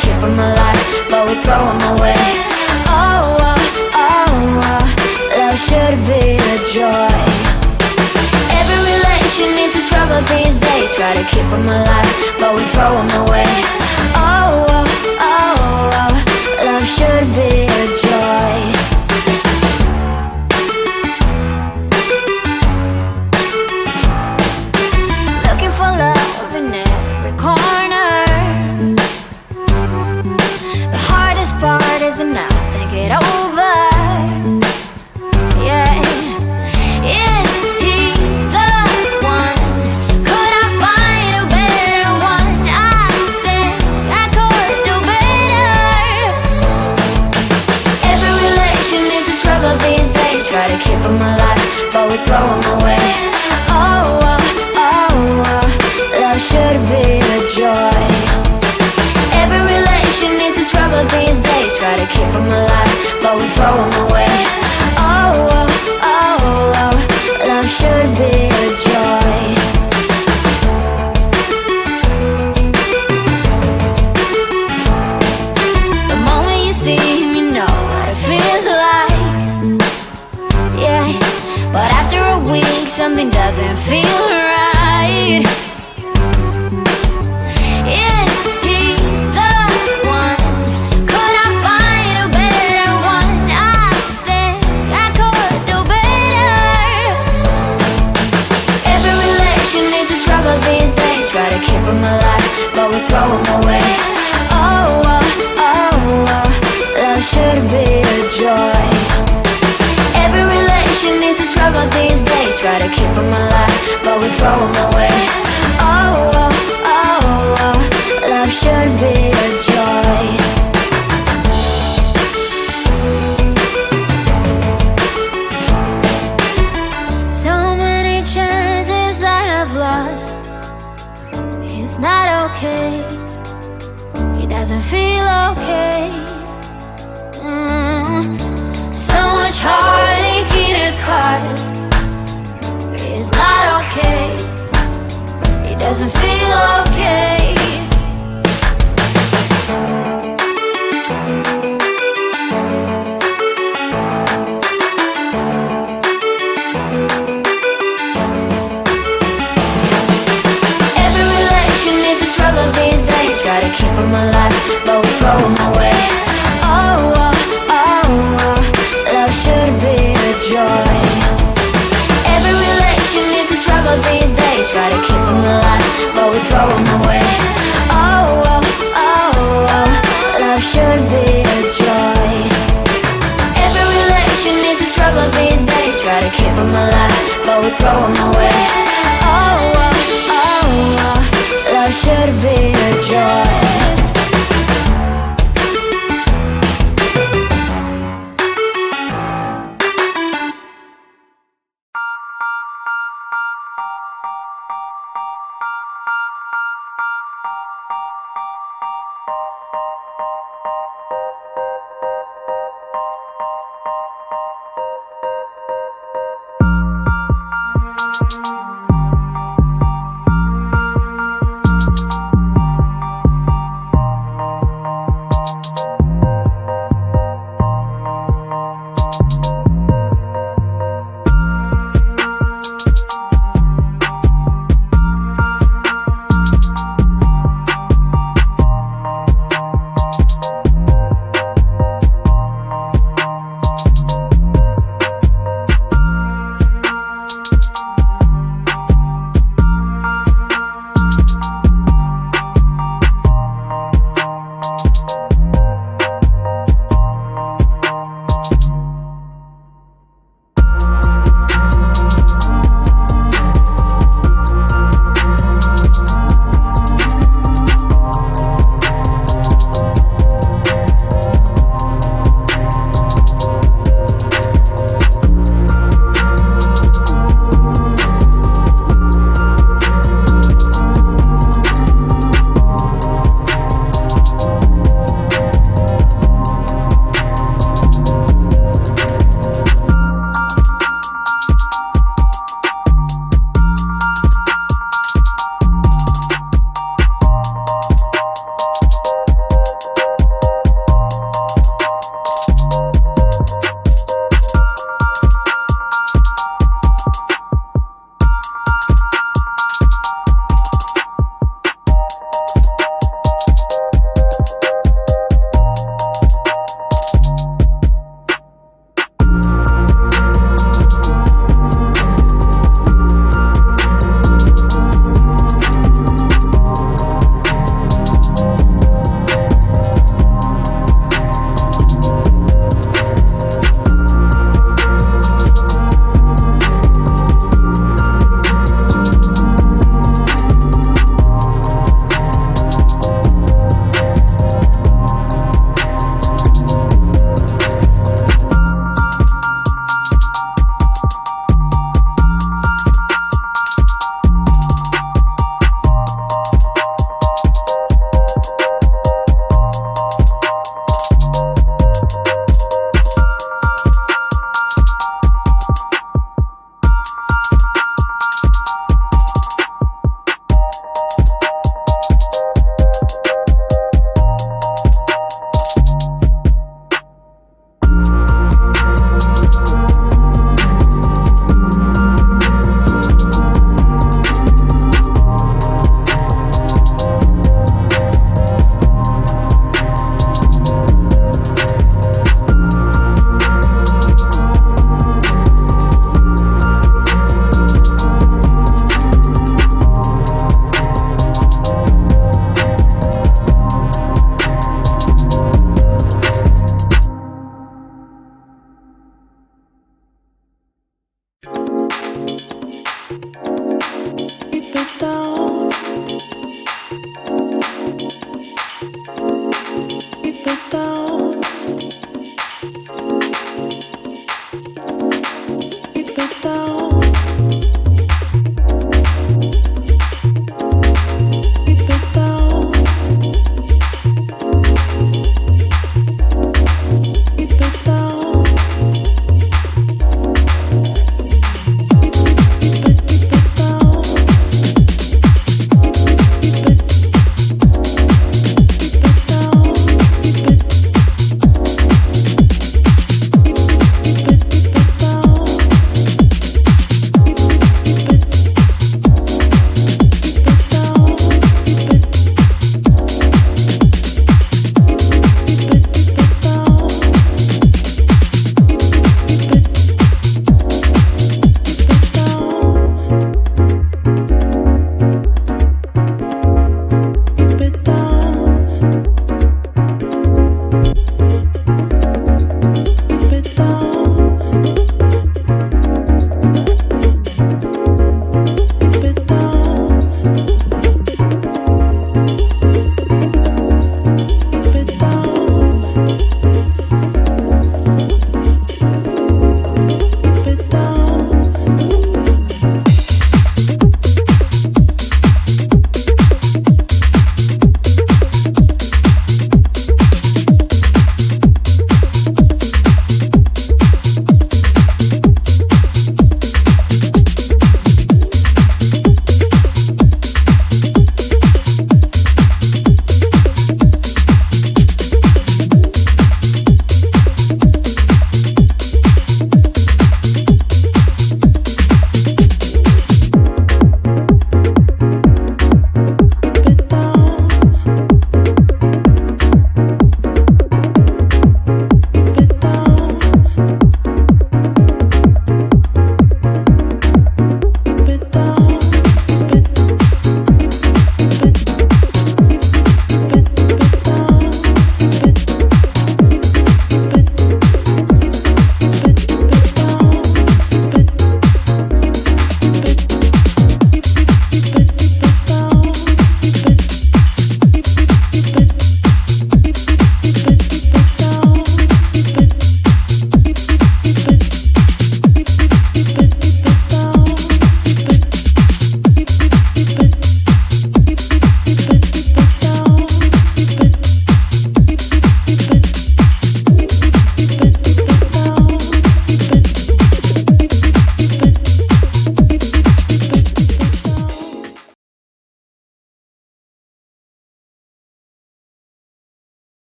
keep them alive, but we throw them away. Oh, oh, oh, oh, love should be a joy. Every relation needs a struggle these days. Try to keep them alive, but we throw them away. Oh, oh, oh, oh, love should be a joy. Looking for love in every corner. The hardest part is to not think it over. Yeah. Is he the one? Could I find a better one? I think I could do better. Every relation is a struggle these days. Try to keep them alive, but we throw them away. Oh, oh, oh, oh, love should be a joy. Every relation is a struggle these days. Try to keep them alive, but we throw them away. Oh, oh, oh, oh, love should be a joy. The moment you see him, you know what it feels like. Yeah, but after a week, something doesn't feel right. Is he the one? Could I find a better one? I think I could do better. Every relation is a struggle these days. Try to keep them alive, but we throw them away. Oh, oh, oh, oh, love should be a joy. Every relation is a struggle these days. Try to keep them alive, but we throw them away. Oh, oh, oh, oh, love should be a joy. So many chances I have lost. It's not okay. He doesn't feel okay. So much heartache in his heart. It's not okay. He doesn't feel okay. Every relation is a struggle these days. Try to keep them alive, but we throw them away. Oh, oh, oh, oh, love should be a joy. Every relation is a struggle these days. Try to keep them alive, but we throw them away. Oh, oh, oh, oh, love should be a joy. Every relation is a struggle these days. Try to keep them alive, but we throw them away.